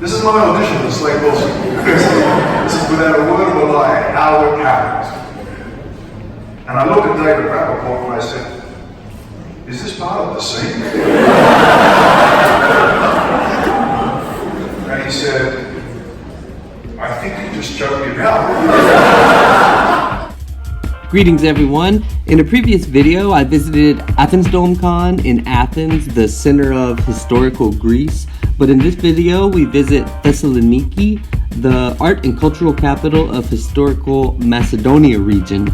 This is my audition for Slade Wilson. This is without a word of a lie, how it happened. And I looked at David Rappaport and I said, is this part of the scene? And he said, I think you just choked him out. Greetings everyone. In a previous video, I visited Athens DomeCon in Athens, the center of historical Greece. But in this video, we visit Thessaloniki, the art and cultural capital of historical Macedonia region.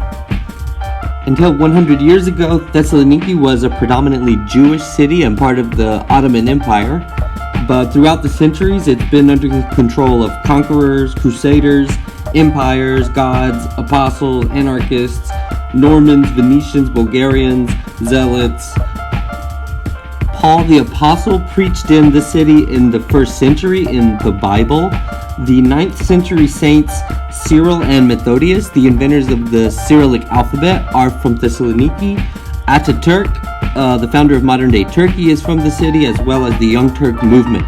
Until 100 years ago, Thessaloniki was a predominantly Jewish city and part of the Ottoman Empire. But throughout the centuries, it's been under the control of conquerors, crusaders, empires, gods, apostles, anarchists, Normans, Venetians, Bulgarians, zealots. Paul the Apostle preached in the city in the 1st century in the Bible. The 9th century saints Cyril and Methodius, the inventors of the Cyrillic alphabet, are from Thessaloniki. Ataturk, the founder of modern-day Turkey, is from the city, as well as the Young Turk movement.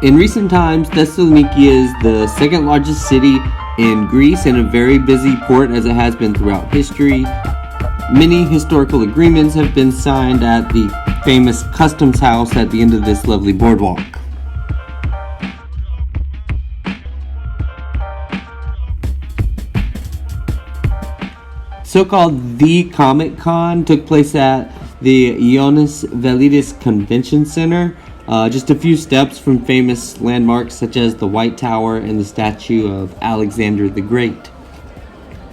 In recent times, Thessaloniki is the second largest city in Greece and a very busy port, as it has been throughout history. Many historical agreements have been signed at the famous customs house at the end of this lovely boardwalk. So-called The Comic Con took place at the Ioannis Velidis Convention Center, just a few steps from famous landmarks such as the White Tower and the statue of Alexander the Great.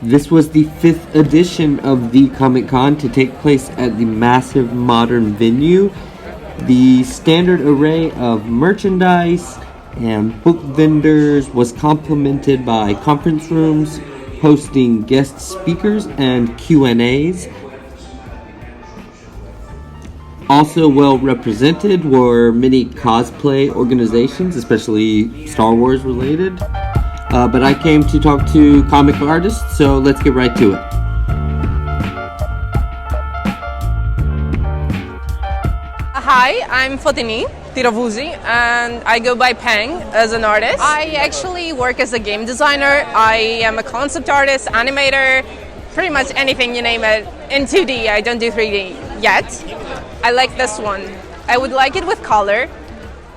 This was the 5th edition of the Comic Con to take place at the massive modern venue. The standard array of merchandise and book vendors was complemented by conference rooms hosting guest speakers and Q&As. Also well represented were many cosplay organizations, especially Star Wars related. But I came to talk to comic artists, so let's get right to it. Hi, I'm Fotini Tiravouzi, and I go by Peng as an artist. I actually work as a game designer. I am a concept artist, animator, pretty much anything you name it. In 2D, I don't do 3D yet. I like this one. I would like it with color,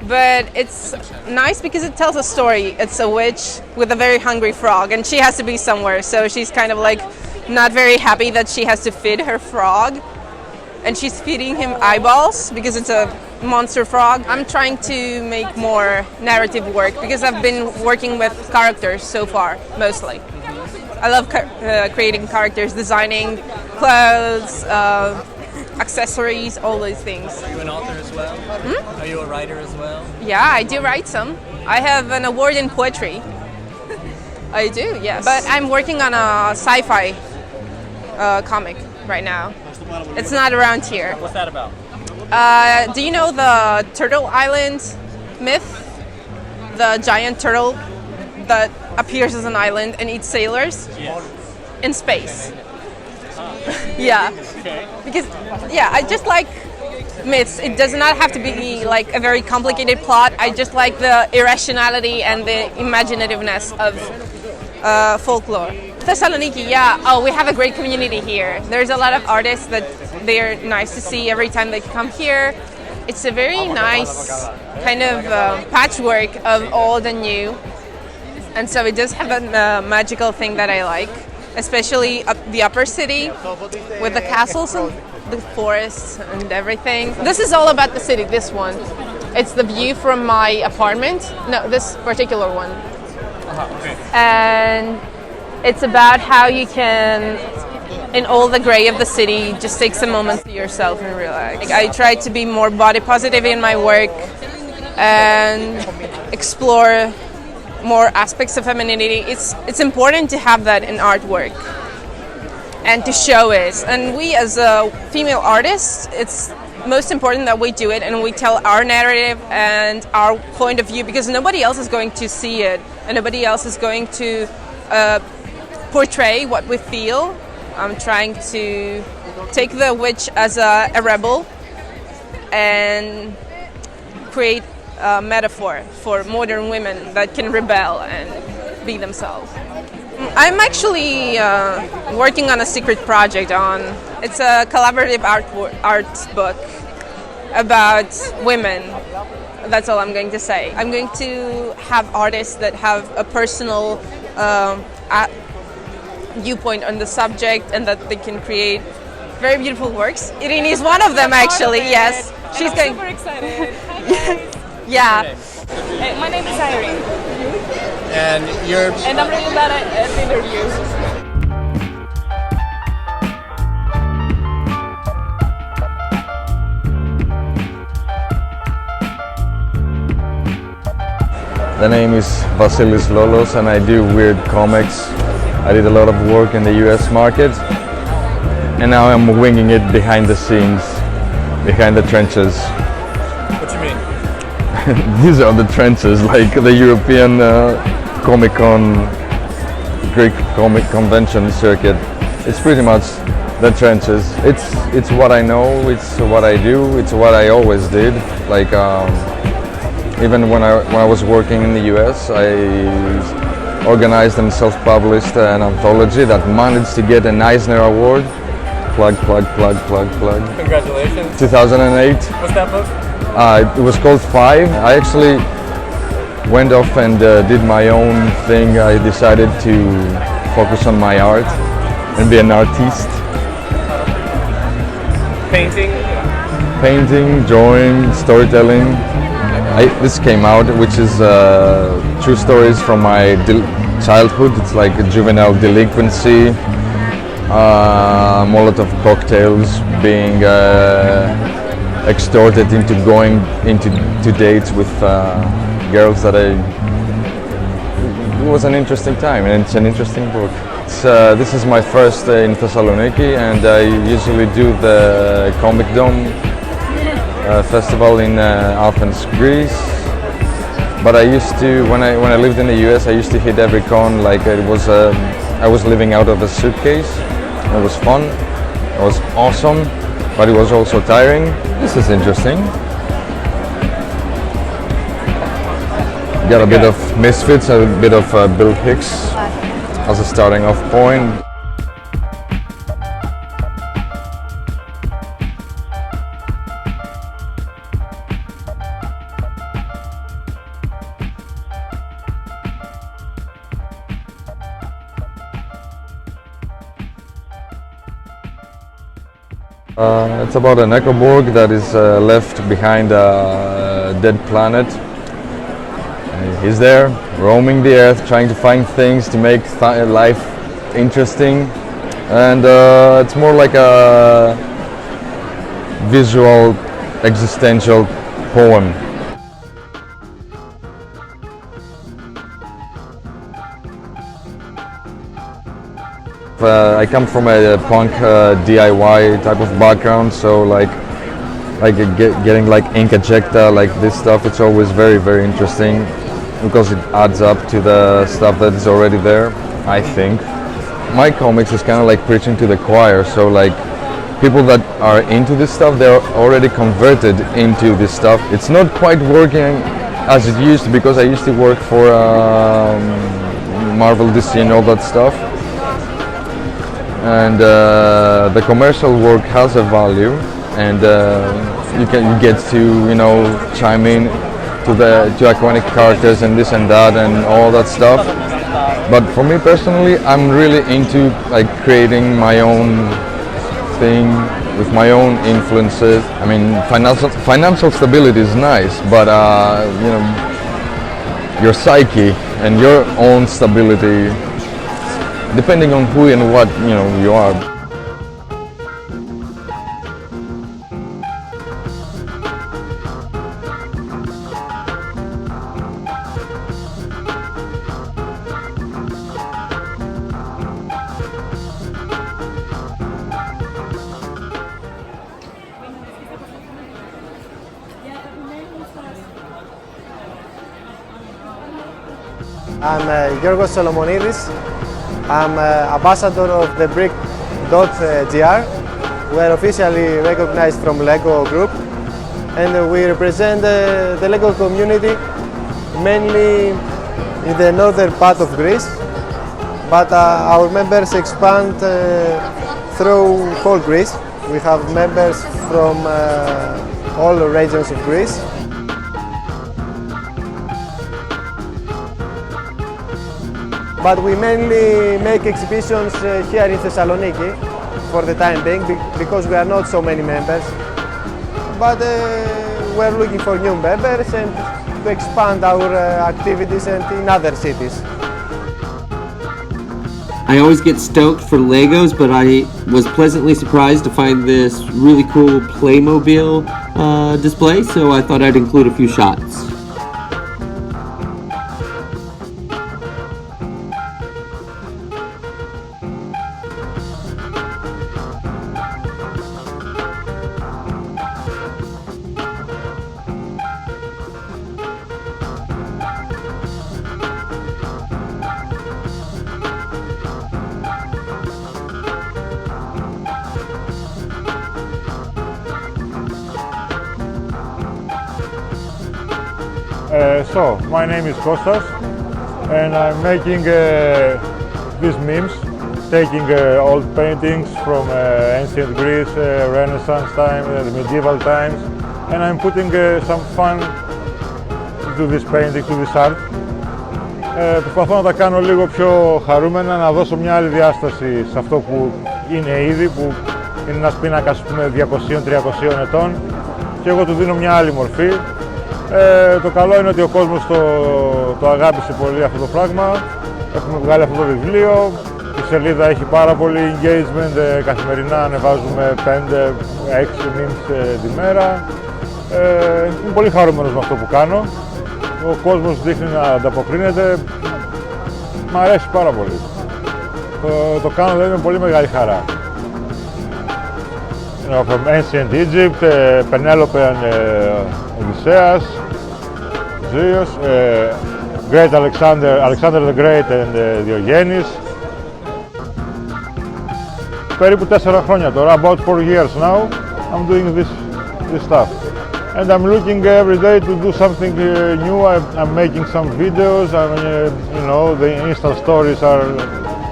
but it's nice because it tells a story. It's a witch with a very hungry frog, and she has to be somewhere, so she's kind of like not very happy that she has to feed her frog, and she's feeding him eyeballs because it's a monster frog. I'm trying to make more narrative work because I've been working with characters so far, mostly. I love creating characters, designing clothes, accessories, all those things. Are you an author as well? Are you a writer as well? Yeah, I do write some. I have an award in poetry. I do, yes. But I'm working on a sci-fi comic right now. It's not around here. What's that about? Do you know the Turtle Island myth? The giant turtle that appears as an island and eats sailors? Yes. In space. Yeah. Okay. Because, yeah, I just like myths. It does not have to be like a very complicated plot. I just like the irrationality and the imaginativeness of folklore. Thessaloniki, yeah. Oh, we have a great community here. There's a lot of artists that they're nice to see every time they come here. It's a very nice kind of patchwork of old and new. And so it does have a magical thing that I like. Especially the upper city with the castles and the forests and everything. This is all about the city, this one. It's the view from my apartment. No, this particular one. Okay. And it's about how you can, in all the gray of the city, just take some moments to yourself and relax. I try to be more body positive in my work and explore more aspects of femininity. It's important to have that in artwork and to show it. And we as female artists, it's most important that we do it and we tell our narrative and our point of view, because nobody else is going to see it and nobody else is going to portray what we feel. I'm trying to take the witch as a rebel and create metaphor for modern women that can rebel and be themselves. I'm actually working on a secret project it's a collaborative art book about women. That's all I'm going to say. I'm going to have artists that have a personal viewpoint on the subject and that they can create very beautiful works. Irene is one of them, actually, yes. She's super excited. Yeah. Hey, my name is Irene. And you're... And I'm really bad at interviews. The name is Vasilis Lolos and I do weird comics. I did a lot of work in the US market and now I'm winging it behind the scenes, behind the trenches. What do you mean? These are the trenches, like the European Comic-Con, Greek comic convention circuit. It's pretty much the trenches. It's what I know, it's what I do, it's what I always did. Like even when I was working in the US, I organized and self-published an anthology that managed to get an Eisner Award. Plug, plug, plug, plug, plug. Congratulations. 2008. What's that book? It was called Five. I actually went off and did my own thing. I decided to focus on my art and be an artiste. Painting? Painting, drawing, storytelling. This came out, which is true stories from my childhood. It's like a juvenile delinquency, Molotov cocktails, being extorted into going into dates with girls that it was an interesting time, and it's an interesting book. This is my first in Thessaloniki, and I usually do the Comic Dome festival in Athens, Greece. But I used to, when I lived in the US, I used to hit every con like it was. I was living out of a suitcase. It was fun. It was awesome, but it was also tiring. This is interesting. Got a bit of Misfits, a bit of Bill Hicks as a starting off point. It's about an ecoborg that is left behind a dead planet. He's there, roaming the earth, trying to find things to make life interesting. And it's more like a visual, existential poem. I come from a punk DIY type of background, so like getting like ink ejecta, like this stuff, it's always very, very interesting because it adds up to the stuff that is already there, I think. My comics is kind of like preaching to the choir, so like people that are into this stuff, they're already converted into this stuff. It's not quite working as it used to, because I used to work for Marvel, DC and all that stuff. And the commercial work has a value, and you get to chime in to iconic characters and this and that and all that stuff. But for me personally, I'm really into like creating my own thing with my own influences. I mean, financial stability is nice, but your psyche and your own stability, depending on who and what you are. I'm Giorgos Solomonidis. I'm ambassador of the Brick.gr. We're officially recognized from LEGO Group. and we represent the Lego community mainly in the northern part of Greece, but our members expand through whole Greece. We have members from all regions of Greece. But we mainly make exhibitions here in Thessaloniki for the time being because we are not so many members. But we're looking for new members and to expand our activities and in other cities. I always get stoked for Legos, but I was pleasantly surprised to find this really cool Playmobil display, so I thought I'd include a few shots. So, my name is Kostas and I'm making these memes, taking old paintings from ancient Greece, Renaissance time, the medieval times, and I'm putting some fun to this painting, to this art. Προσπαθώ να τα κάνω λίγο πιο χαρούμενα, να δώσω μια άλλη διάσταση σε αυτό που είναι ήδη, που είναι ένας πίνακας 200-300 ετών και εγώ του δίνω μια άλλη μορφή. Το καλό είναι ότι ο κόσμος το αγάπησε πολύ αυτό το πράγμα. Έχουμε βγάλει αυτό το βιβλίο. Η σελίδα έχει πάρα πολύ engagement. Καθημερινά ανεβάζουμε 5-6 memes τη μέρα. Είμαι πολύ χαρούμενος με αυτό που κάνω. Ο κόσμος δείχνει να ανταποκρίνεται. Μ' αρέσει πάρα πολύ. Το κάνω δηλαδή με πολύ μεγάλη χαρά. From ancient Egypt, Penelope and Odysseus, Zeus, Great Alexander the Great and Diogenes. Περίπου 4 χρόνια τώρα, about 4 years now, I'm doing this stuff. And I'm looking every day to do something new. I'm making some videos. You know, the Insta stories are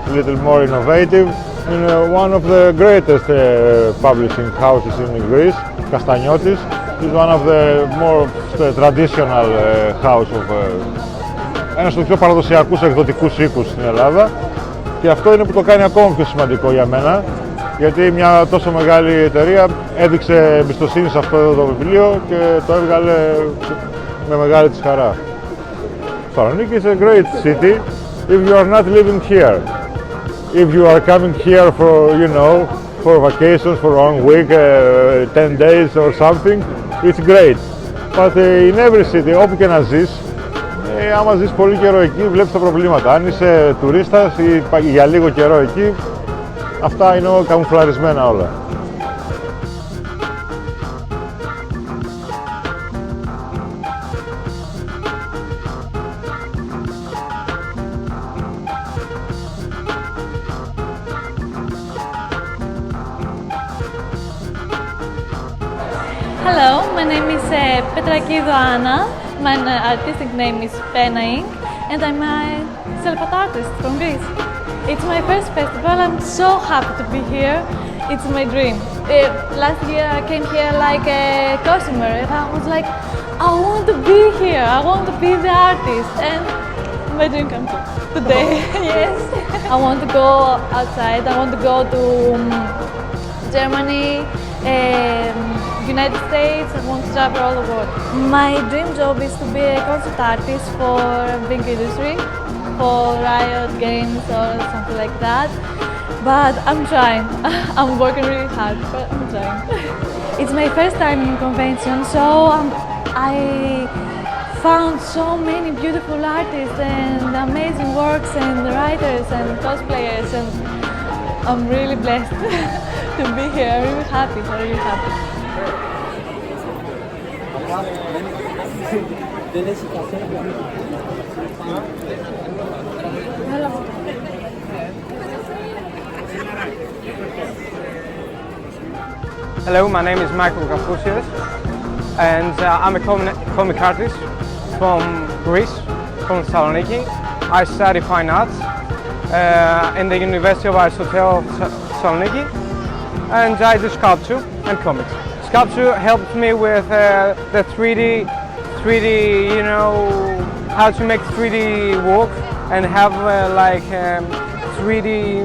a little more innovative. One of the greatest publishing houses in Greece, Kastaniotis, is one of the more traditional house of ένας από τους πιο παραδοσιακούς εκδοτικούς οίκους στην Ελλάδα, και αυτό είναι που το κάνει ακόμα πιο σημαντικό για μένα, γιατί μια τόσο μεγάλη εταιρεία έδειξε εμπιστοσύνη σε αυτό το βιβλίο και το έβγαλε με μεγάλη της χαρά. Thessaloniki is a great city if you are not living here. If you are coming here for, you know, for vacations, for one week, 10 days or something, it's great. But in every city, όπου και να ζεις, άμα ζεις πολύ καιρό εκεί, βλέπεις τα προβλήματα. Αν είσαι τουρίστας ή για λίγο καιρό εκεί, αυτά είναι καμουφλαρισμένα όλα. Hello, my name is Petrakido Anna. My artistic name is Pena Ink, and I'm a self-art artist from Greece. It's my first festival. I'm so happy to be here. It's my dream. Last year I came here like a customer, and I was like, I want to be here. I want to be the artist, and my dream comes true today. Yes. I want to go outside. I want to go to Germany. United States. I want to travel all the world. My dream job is to be a concept artist for a big industry, for Riot Games or something like that. But I'm trying. I'm working really hard, but I'm trying. It's my first time in convention, so I found so many beautiful artists and amazing works and writers and cosplayers, and I'm really blessed to be here. I'm really happy. Really happy. Hello, my name is Michael Kafusias. and I'm a comic artist from Greece, from Thessaloniki. I study fine arts in the University of Aristotle Thessaloniki, and I do sculpture and comics. Sculpture helps me with the 3D, you know, how to make 3D work and have like 3D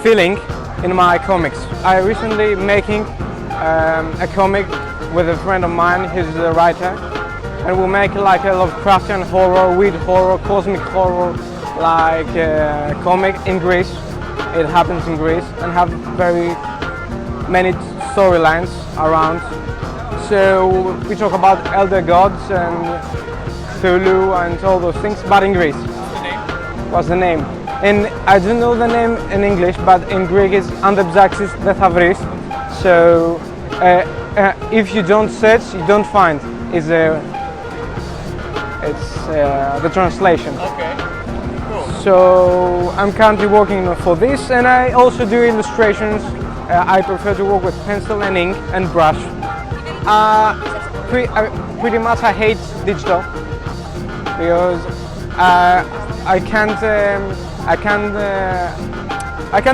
feeling in my comics. I recently making a comic with a friend of mine. He's a writer, and we make like a Lovecraftian horror, weird horror, cosmic horror, like comic in Greece. It happens in Greece and have very many storylines around. So we talk about elder gods and Cthulhu and all those things, but in Greece. What's the name? And I don't know the name in English, but in Greek it's Andepzaxis Dethavris. So if you don't search, you don't find. It's the translation. Okay. Cool. So I'm currently working for this, and I also do illustrations. I prefer to work with pencil and ink and brush. Pretty much I hate digital because I can't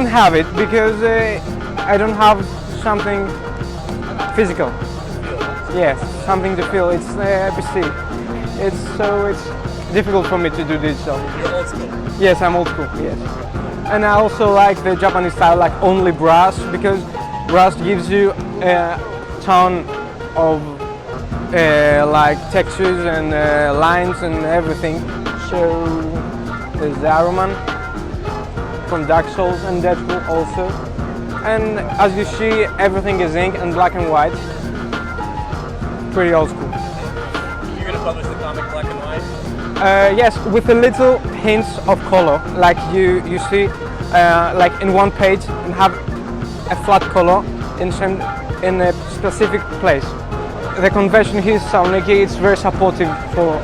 have it because I don't have something physical. Yes, something to feel. It's PC. It's difficult for me to do digital. You're old school. Yes, I'm old school. Yes, and I also like the Japanese style, like only brush, because brush gives you a ton of like textures and lines and everything. So there's the Aruman from Dark Souls and Deadpool also. And as you see, everything is ink and black and white. Pretty old school. You're gonna publish the comic black and white? Yes, with a little hints of color, like you see, like in one page, and have a flat color in a specific place. The convention here in Thessaloniki is very supportive for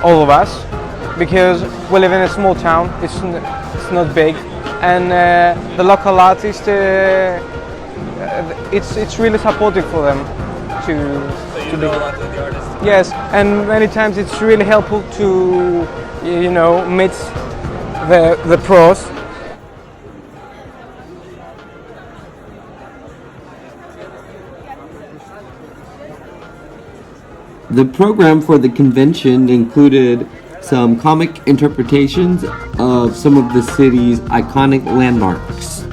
all of us because we live in a small town. It's not big, and the local artists, it's really supportive for them to. So you know a lot of the artists? Yes, and many times it's really helpful to, you know, meet the pros. The program for the convention included some comic interpretations of some of the city's iconic landmarks.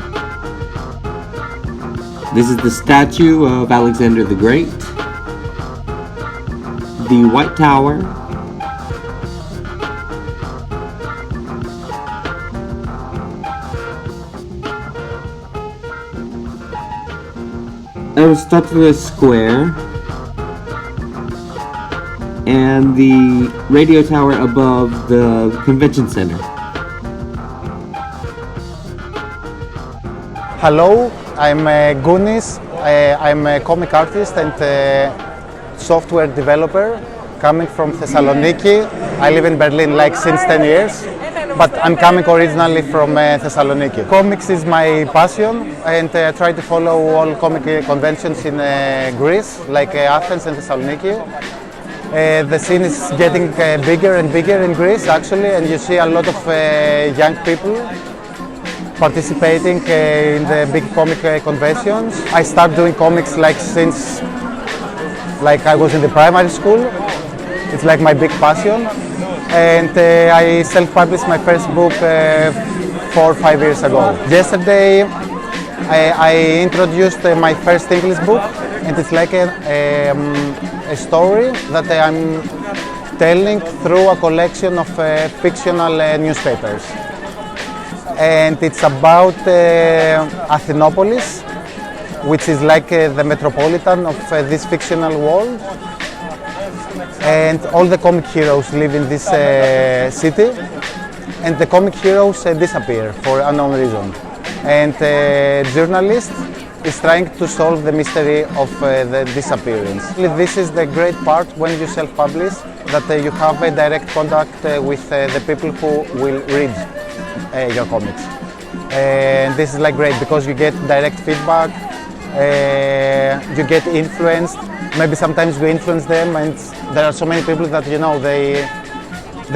This is the statue of Alexander the Great, the White Tower, Aristoteles Square, and the radio tower above the convention center. Hello, I'm Gunis. I'm a comic artist and software developer coming from Thessaloniki. I live in Berlin like since 10 years, but I'm coming originally from Thessaloniki. Comics is my passion, and I try to follow all comic conventions in Greece, like Athens and Thessaloniki. The scene is getting bigger and bigger in Greece actually, and you see a lot of young people participating in the big comic conventions. I started doing comics like since I was in the primary school. It's like my big passion, and I self-published my first book 4 or 5 years ago. Yesterday I introduced my first English book, and it's like a story that I'm telling through a collection of fictional newspapers. And it's about Athenopolis, which is like the metropolitan of this fictional world. And all the comic heroes live in this city, and the comic heroes disappear for unknown reason. And a journalist is trying to solve the mystery of the disappearance. This is the great part when you self-publish, that you have a direct contact with the people who will read your comics. And this is like great because you get direct feedback, you get influenced, maybe sometimes we influence them, and there are so many people that, you know, they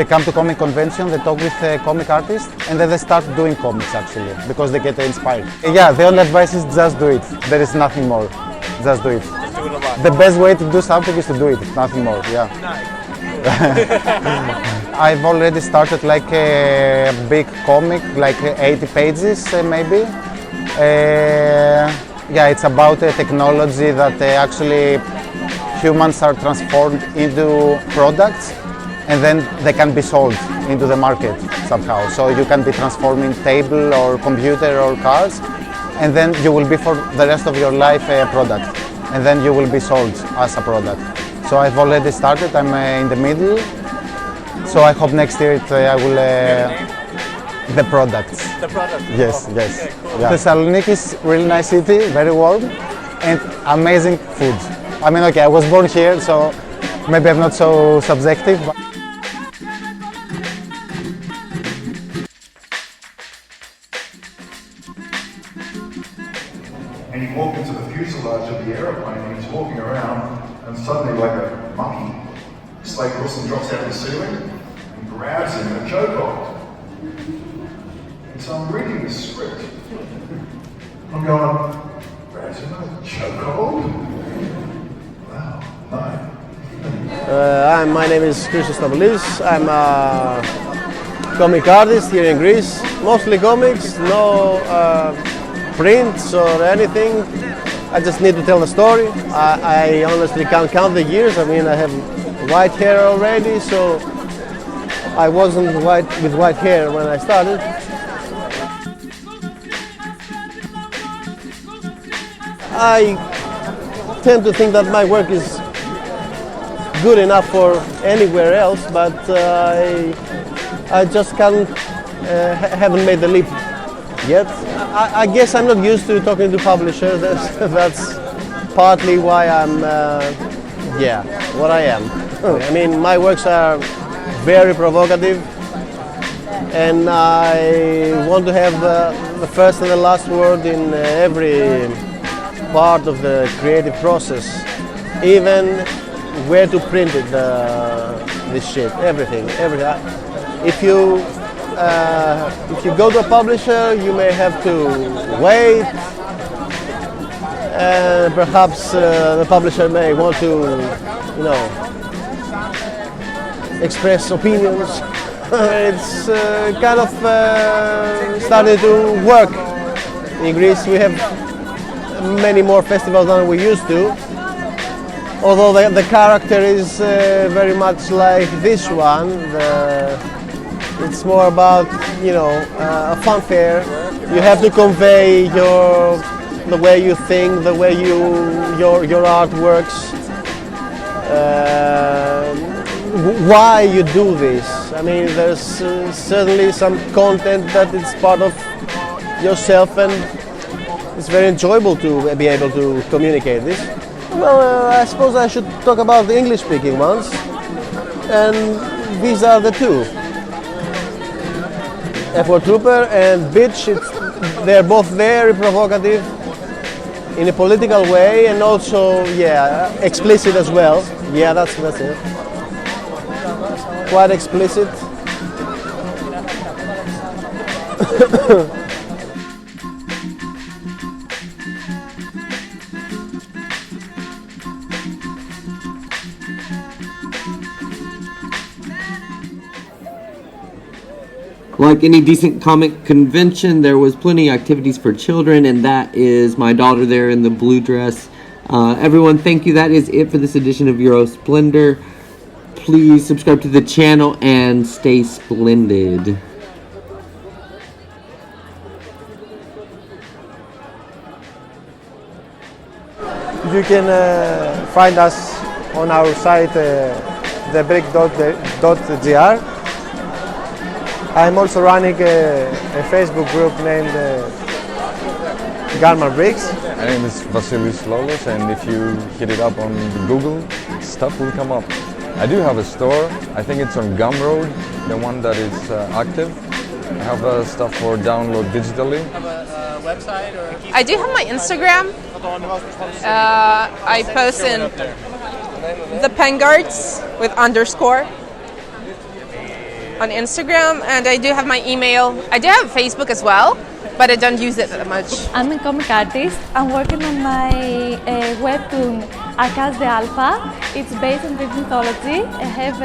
come to comic convention, they talk with comic artists, and then they start doing comics actually, because they get inspired. Yeah, the only advice is just do it. There is nothing more. Just do it. Just do it a lot. The best way to do something is to do it, nothing more, yeah. I've already started like a big comic, like 80 pages maybe. Yeah, it's about technology that actually humans are transformed into products, and then they can be sold into the market somehow. So you can be transforming table or computer or cars, and then you will be for the rest of your life a product, and then you will be sold as a product. So I've already started, I'm in the middle, so I hope next year I will the products. The product? Yes, oh, yes. Okay, cool. Yeah. Thessaloniki is a really nice city, very warm, and amazing food. I mean, okay, I was born here, so maybe I'm not so subjective. But and you walk into the fuselage of the aeroplane and he's walking around, and suddenly, like a monkey, Slade Wilson drops out of the ceiling and grabs him in a chokehold. And so I'm reading the script. I'm going, grabs him in a chokehold? Wow, no. My name is Christos Stavoulis. I'm a comic artist here in Greece. Mostly comics, no prints or anything. I just need to tell the story. I honestly can't count the years. I mean, I have white hair already, so I wasn't with white hair when I started. I tend to think that my work is good enough for anywhere else, but I just haven't made the leap yet. I guess I'm not used to talking to publishers. That's partly why I'm, what I am. I mean, my works are very provocative, and I want to have the first and the last word in every part of the creative process, even where to print it, this shit, everything. If you go to a publisher, you may have to wait, and perhaps the publisher may want to, you know, express opinions. It's kind of starting to work. In Greece, we have many more festivals than we used to. Although the character is very much like this one. It's more about, you know, a fun fair. You have to convey the way you think, the way your art works, why you do this. I mean, there's certainly some content that is part of yourself, and it's very enjoyable to be able to communicate this. Well, I suppose I should talk about the English-speaking ones, and these are the two. F4 Trooper and Bitch, they're both very provocative in a political way, and also, yeah, explicit as well. Yeah, that's it. Quite explicit. Like any decent comic convention, there was plenty of activities for children, and that is my daughter there in the blue dress. Everyone, thank you. That is it for this edition of Euro Splendor. Please subscribe to the channel and stay splendid. You can find us on our site, thebrick.gr. I'm also running a Facebook group named Garman Bricks. My name is Vasilis Lolos, and if you hit it up on Google, stuff will come up. I do have a store. I think it's on Gumroad, the one that is active. I have stuff for download digitally. Have a website or? I do have my Instagram. I post in the Pengarts with underscore on Instagram, and I do have my email. I do have Facebook as well, but I don't use it that much. I'm a comic artist. I'm working on my webtoon Arcas de Alpha. It's based on Greek mythology. I have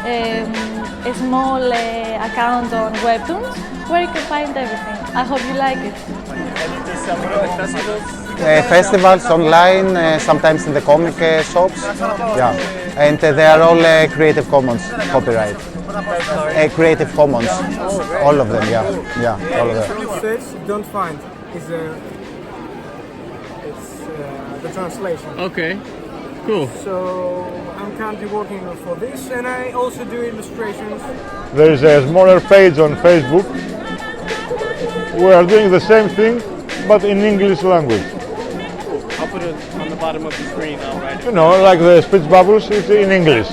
a small account on webtoons where you can find everything. I hope you like it. Festivals online, sometimes in the comic shops. Yeah, and they are all Creative Commons copyright. Creative Commons, all of them. Yeah, all of them. Search, don't find. It's the translation. Okay, cool. So I'm currently working for this, and I also do illustrations. There is a smaller page on Facebook. We are doing the same thing, but in English language. I'll put it on the bottom of the screen, all right? You know, like the speech bubbles, it's in English.